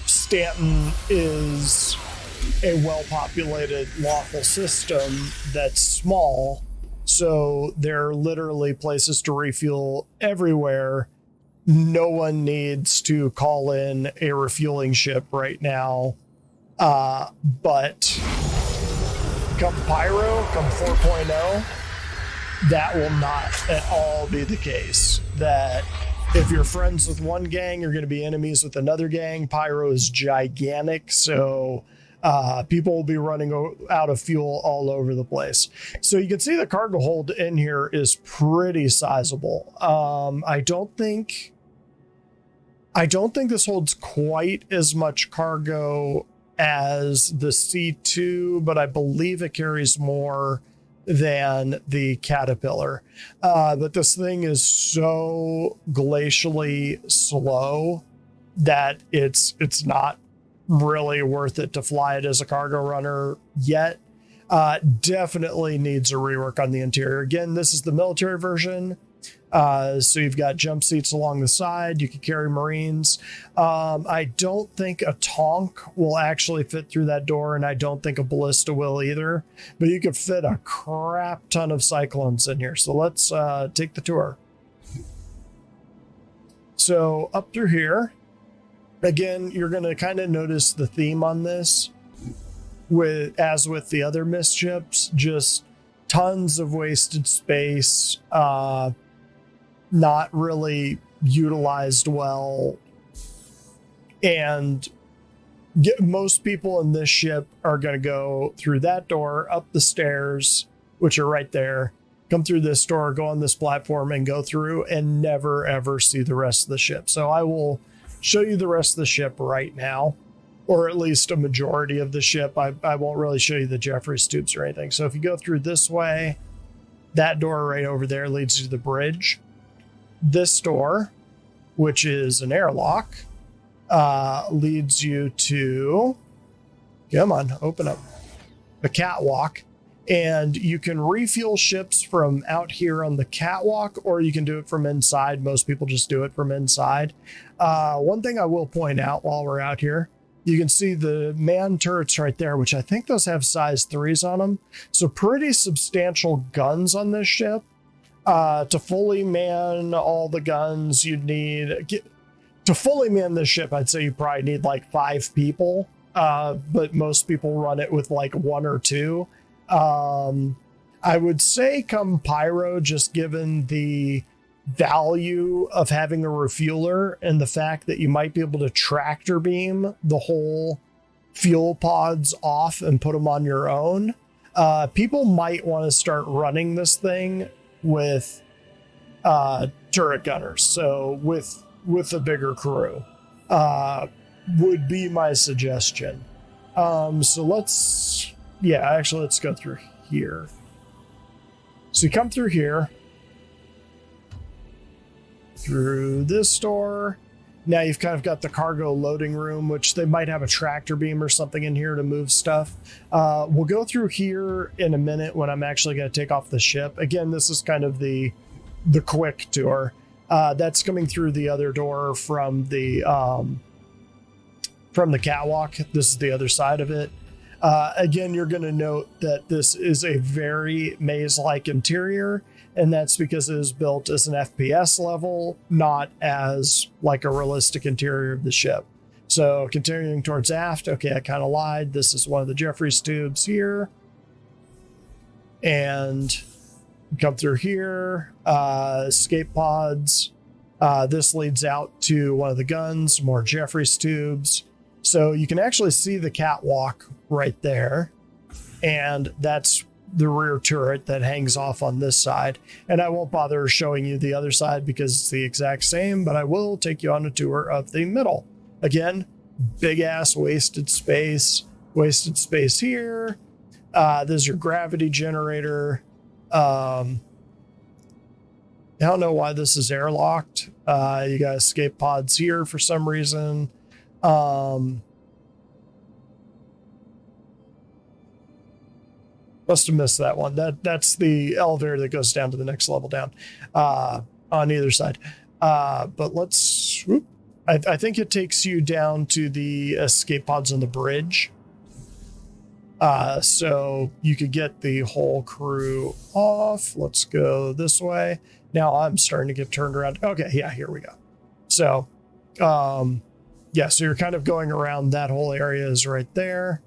Stanton is a well-populated, lawful system that's small, so there are literally places to refuel everywhere, no one needs to call in a refueling ship right now. But come Pyro, come 4.0, that will not at all be the case. That if you're friends with one gang, you're going to be enemies with another gang. Pyro is gigantic, so people will be running out of fuel all over the place. So you can see the cargo hold in here is pretty sizable. I don't think this holds quite as much cargo as the C2, but I believe it carries more than the Caterpillar. But this thing is so glacially slow that it's not really worth it to fly it as a cargo runner yet. Definitely needs a rework on the interior. Again, this is the military version. So you've got jump seats along the side. You can carry Marines. I don't think a Tonk will actually fit through that door, and I don't think a Ballista will either. But you could fit a crap ton of Cyclones in here. So let's take the tour. So up through here, again, you're going to kind of notice the theme on this, as with the other MISC ships, just tons of wasted space. Not really utilized well, and most people in this ship are going to go through that door, up the stairs, which are right there, come through this door, go on this platform, and go through, and never ever see the rest of the ship. So I will show you the rest of the ship right now, or at least a majority of the ship. I won't really show you the Jeffries tubes or anything. So if you go through this way, that door right over there leads you to the bridge. This door, which is an airlock, leads you to, come on, open up, the catwalk. And you can refuel ships from out here on the catwalk, or you can do it from inside. Most people just do it from inside. One thing I will point out while we're out here, you can see the man turrets right there, which I think those have size 3s on them. So pretty substantial guns on this ship. To fully man all the guns you'd need, to fully man this ship, I'd say you probably need like 5 people, but most people run it with like 1 or 2. I would say come Pyro, just given the value of having a refueler and the fact that you might be able to tractor beam the whole fuel pods off and put them on your own, people might want to start running this thing with turret gunners, so with a bigger crew would be my suggestion. So let's go through here. So you come through here, through this door. Now you've kind of got the cargo loading room, which they might have a tractor beam or something in here to move stuff. We'll go through here in a minute when I'm actually going to take off the ship. Again, this is kind of the quick tour. That's coming through the other door from the catwalk. This is the other side of it. Again, you're going to note that this is a very maze-like interior, and that's because it is built as an FPS level, not as like a realistic interior of the ship. So continuing towards aft, okay, I kind of lied. This is one of the Jeffries tubes here. And come through here, escape pods. This leads out to one of the guns, more Jeffries tubes. So you can actually see the catwalk right there. And that's the rear turret that hangs off on this side. And I won't bother showing you the other side because it's the exact same, but I will take you on a tour of the middle. Again, big ass wasted space here. There's your gravity generator. I don't know why this is airlocked. You got escape pods here for some reason. Must have missed that one. That's the elevator that goes down to the next level down on either side. But let's, I think it takes you down to the escape pods on the bridge. So you could get the whole crew off. Let's go this way. Now I'm starting to get turned around. Okay, yeah, here we go. So, yeah, so you're kind of going around that whole area is right there.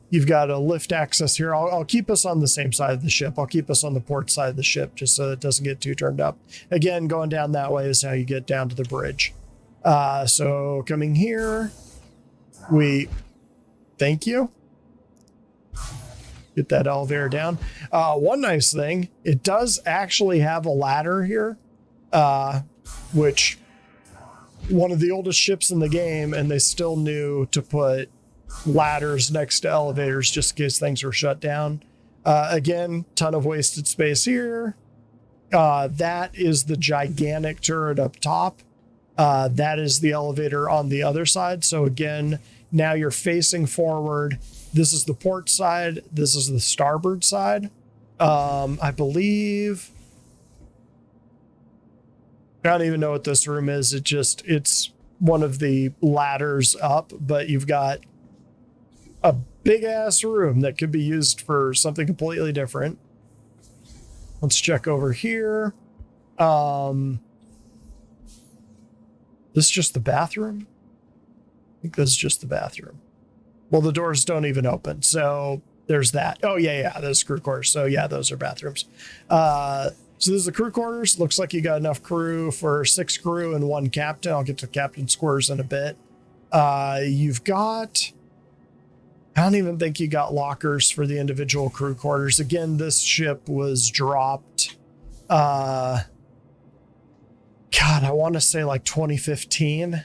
You've got a lift access here. I'll keep us on the same side of the ship. I'll keep us on the port side of the ship just so it doesn't get too turned up. Again, going down that way is how you get down to the bridge. So coming here, thank you. Get that elevator down. One nice thing, it does actually have a ladder here, which one of the oldest ships in the game, and they still knew to put ladders next to elevators just in case things were shut down. Again, ton of wasted space here. That is the gigantic turret up top. That is the elevator on the other side. So again, now you're facing forward. This is the port side. This is the starboard side. I believe, I don't even know what this room is. It's one of the ladders up, but you've got a big ass room that could be used for something completely different. Let's check over here. This is just the bathroom. I think this is just the bathroom. Well, the doors don't even open. So there's that. Oh yeah. Those crew quarters. So yeah, those are bathrooms. So this is the crew quarters. Looks like you got enough crew for 6 crew and 1 captain. I'll get to captain's quarters in a bit. You've got, I don't even think you got lockers for the individual crew quarters. Again, this ship was dropped. God, I want to say like 2015.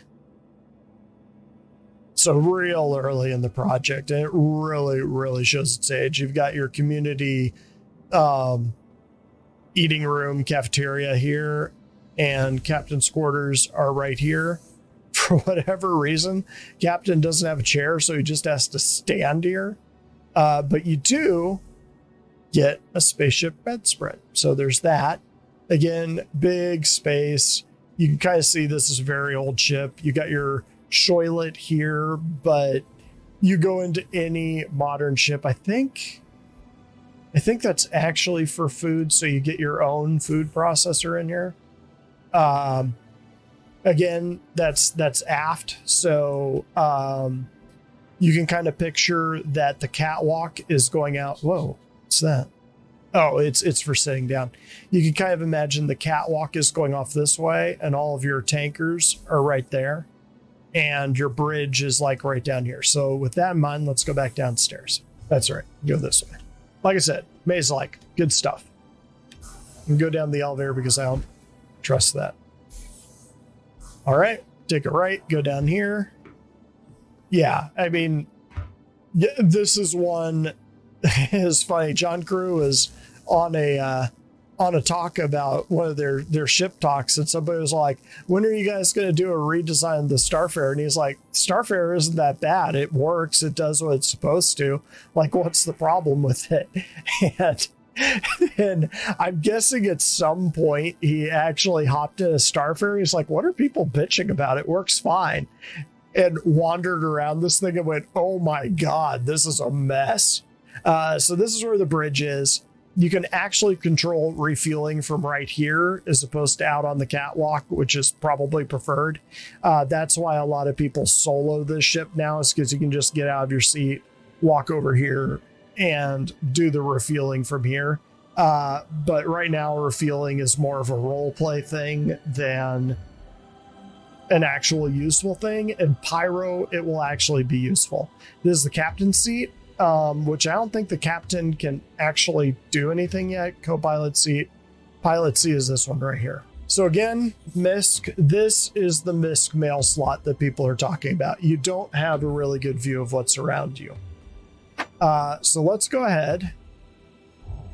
So real early in the project, and it really, really shows its age. You've got your community eating room, cafeteria here, and captain's quarters are right here. For whatever reason, captain doesn't have a chair, so he just has to stand here. But you do get a spaceship bedspread. So there's that. Again, big space. You can kind of see this is a very old ship. You got your toilet here, but you go into any modern ship. I think that's actually for food, so you get your own food processor in here. Again, that's aft, so you can kind of picture that the catwalk is going out. Whoa, what's that? Oh, it's for sitting down. You can kind of imagine the catwalk is going off this way, and all of your tankers are right there, and your bridge is like right down here. So with that in mind, let's go back downstairs. That's right, go this way. Like I said, maze-like, good stuff. You can go down the elevator because I don't trust that. All right, take a right, go down here. Yeah, I mean, this is one. It's funny. John Crew is on a talk about one of their ship talks, and somebody was like, "When are you guys going to do a redesign of the Starfarer?" And he's like, "Starfarer isn't that bad. It works. It does what it's supposed to. Like, what's the problem with it?" And I'm guessing at some point he actually hopped in a Starfarer. He's like, "What are people bitching about? It works fine." And wandered around this thing and went, "Oh my God, this is a mess." So this is where the bridge is. You can actually control refueling from right here as opposed to out on the catwalk, which is probably preferred. That's why a lot of people solo this ship now, is because you can just get out of your seat, walk over here, and do the refueling from here. But right now, refueling is more of a role play thing than an actual useful thing. And Pyro, it will actually be useful. This is the captain's seat. Which I don't think the captain can actually do anything yet. Co-pilot seat. Pilot seat is this one right here. So again, MISC, this is the MISC mail slot that people are talking about. You don't have a really good view of what's around you. So let's go ahead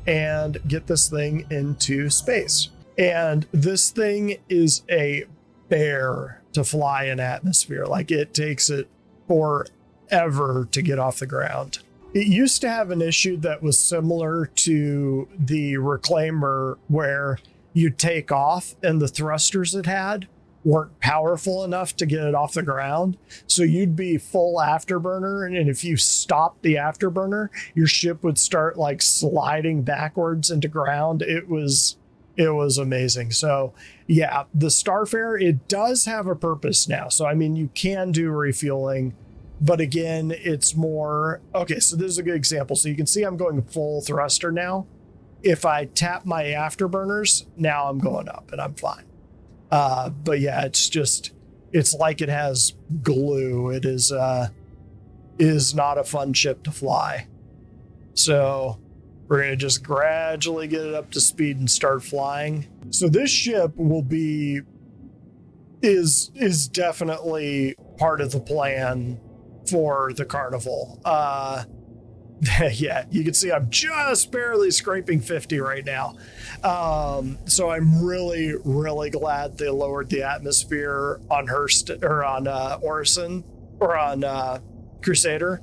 and get this thing into space. And this thing is a bear to fly in atmosphere. Like, it takes it forever to get off the ground. It used to have an issue that was similar to the Reclaimer, where you take off and the thrusters it had weren't powerful enough to get it off the ground. So you'd be full afterburner, and if you stopped the afterburner, your ship would start like sliding backwards into ground. It was It was amazing. So yeah, the Starfarer, it does have a purpose now. So, I mean, you can do refueling, but again, it's more, okay, so this is a good example. So you can see I'm going full thruster now. If I tap my afterburners, now I'm going up and I'm fine. But yeah, it's like it has glue. It is not a fun ship to fly. So we're going to just gradually get it up to speed and start flying. So this ship is definitely part of the plan for the Carnival. Yeah, you can see I'm just barely scraping 50 right now. So I'm really, really glad they lowered the atmosphere on Orison or on Crusader,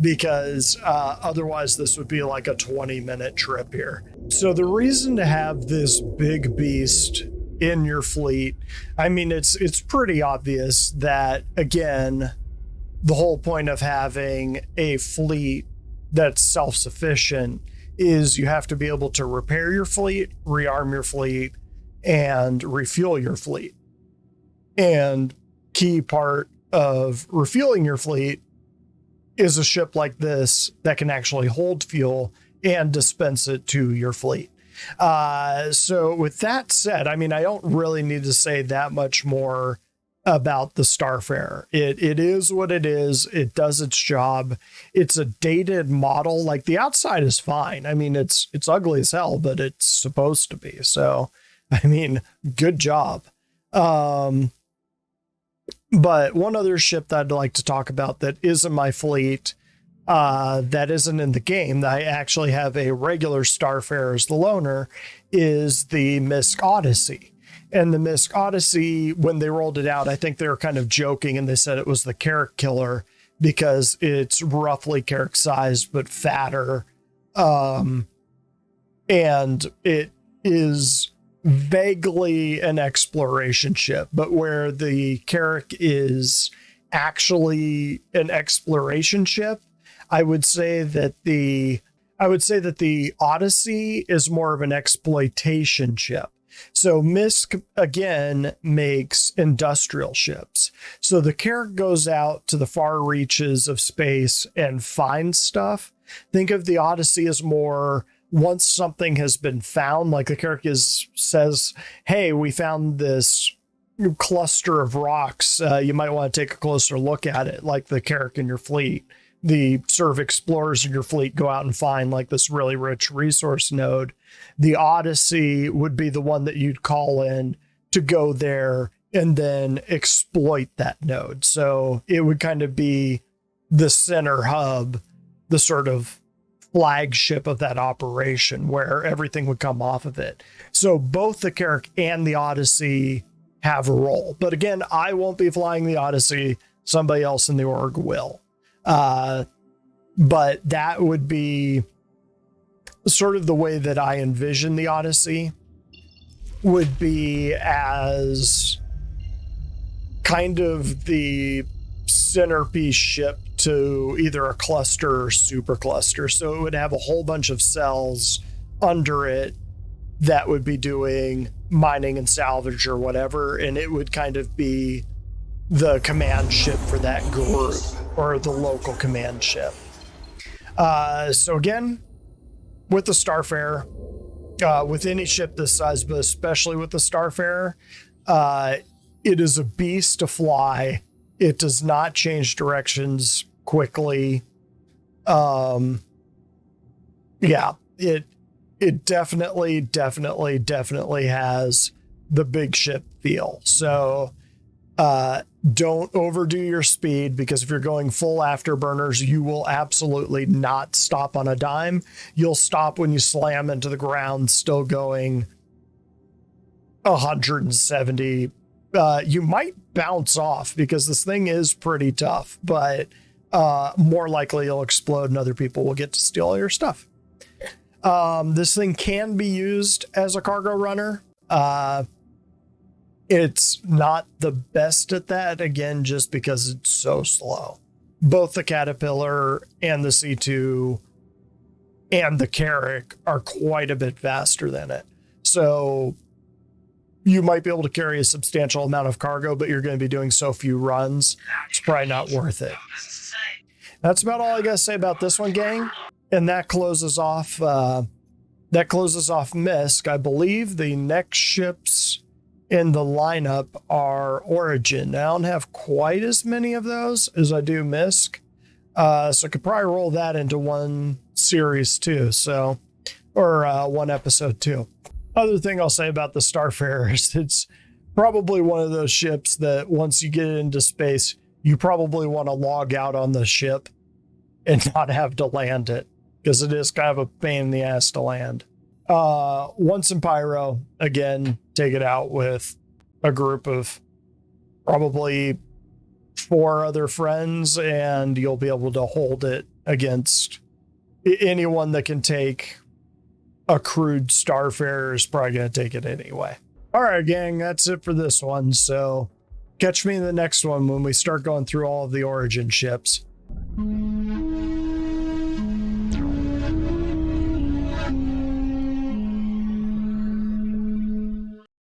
because otherwise this would be like a 20-minute trip here. So the reason to have this big beast in your fleet, I mean, it's pretty obvious that, again, the whole point of having a fleet that's self-sufficient is you have to be able to repair your fleet, rearm your fleet, and refuel your fleet. And key part of refueling your fleet is a ship like this that can actually hold fuel and dispense it to your fleet. So with that said, I mean, I don't really need to say that much more about the Starfarer. It is what it is. It does its job. It's a dated model. Like, the outside is fine. I mean, it's ugly as hell, but it's supposed to be. So, I mean, good job. But one other ship that I'd like to talk about that is in my fleet, that isn't in the game, that I actually have a regular Starfarer as the loaner, is the MISC Odyssey. And the MISC Odyssey, when they rolled it out, I think they were kind of joking and they said it was the Carrack killer because it's roughly Carrack sized but fatter. And it is vaguely an exploration ship, but where the Carrack is actually an exploration ship, I would say that the Odyssey is more of an exploitation ship. So MISC, again, makes industrial ships. So the Carrack goes out to the far reaches of space and finds stuff. Think of the Odyssey as more, once something has been found, like the Carrack says, hey, we found this cluster of rocks. You might want to take a closer look at it, like the Carrack in your fleet. The sort of explorers in your fleet go out and find like this really rich resource node. The Odyssey would be the one that you'd call in to go there and then exploit that node. So it would kind of be the center hub, the sort of flagship of that operation where everything would come off of it. So both the Carrack and the Odyssey have a role. But again, I won't be flying the Odyssey. Somebody else in the org will. But that would be sort of the way that I envision the Odyssey, would be as kind of the centerpiece ship to either a cluster or supercluster. So it would have a whole bunch of cells under it that would be doing mining and salvage or whatever, and it would kind of be the command ship for that group, or the local command ship. So again, with the Starfarer, with any ship this size, but especially with the Starfarer, it is a beast to fly. It does not change directions quickly. Yeah, it definitely has the big ship feel. So don't overdo your speed, because if you're going full afterburners, you will absolutely not stop on a dime. You'll stop when you slam into the ground, still going 170. You might bounce off because this thing is pretty tough, but more likely you'll explode and other people will get to steal all your stuff. This thing can be used as a cargo runner. It's not the best at that, again, just because it's so slow. Both the Caterpillar and the C2 and the Carrack are quite a bit faster than it. So you might be able to carry a substantial amount of cargo, but you're going to be doing so few runs. It's probably not worth it. That's about all I got to say about this one, gang. And that closes off MISC. I believe the next ships in the lineup are Origin. I don't have quite as many of those as I do MISC. So I could probably roll that into one series too. Or one episode too. Other thing I'll say about the Starfarer is it's probably one of those ships that once you get into space, you probably want to log out on the ship and not have to land it, because it is kind of a pain in the ass to land. Once in Pyro, again, take it out with a group of probably 4 other friends, and you'll be able to hold it against anyone that can take a crewed Starfarer is probably going to take it anyway. All right, gang, that's it for this one. So catch me in the next one when we start going through all of the Origin ships.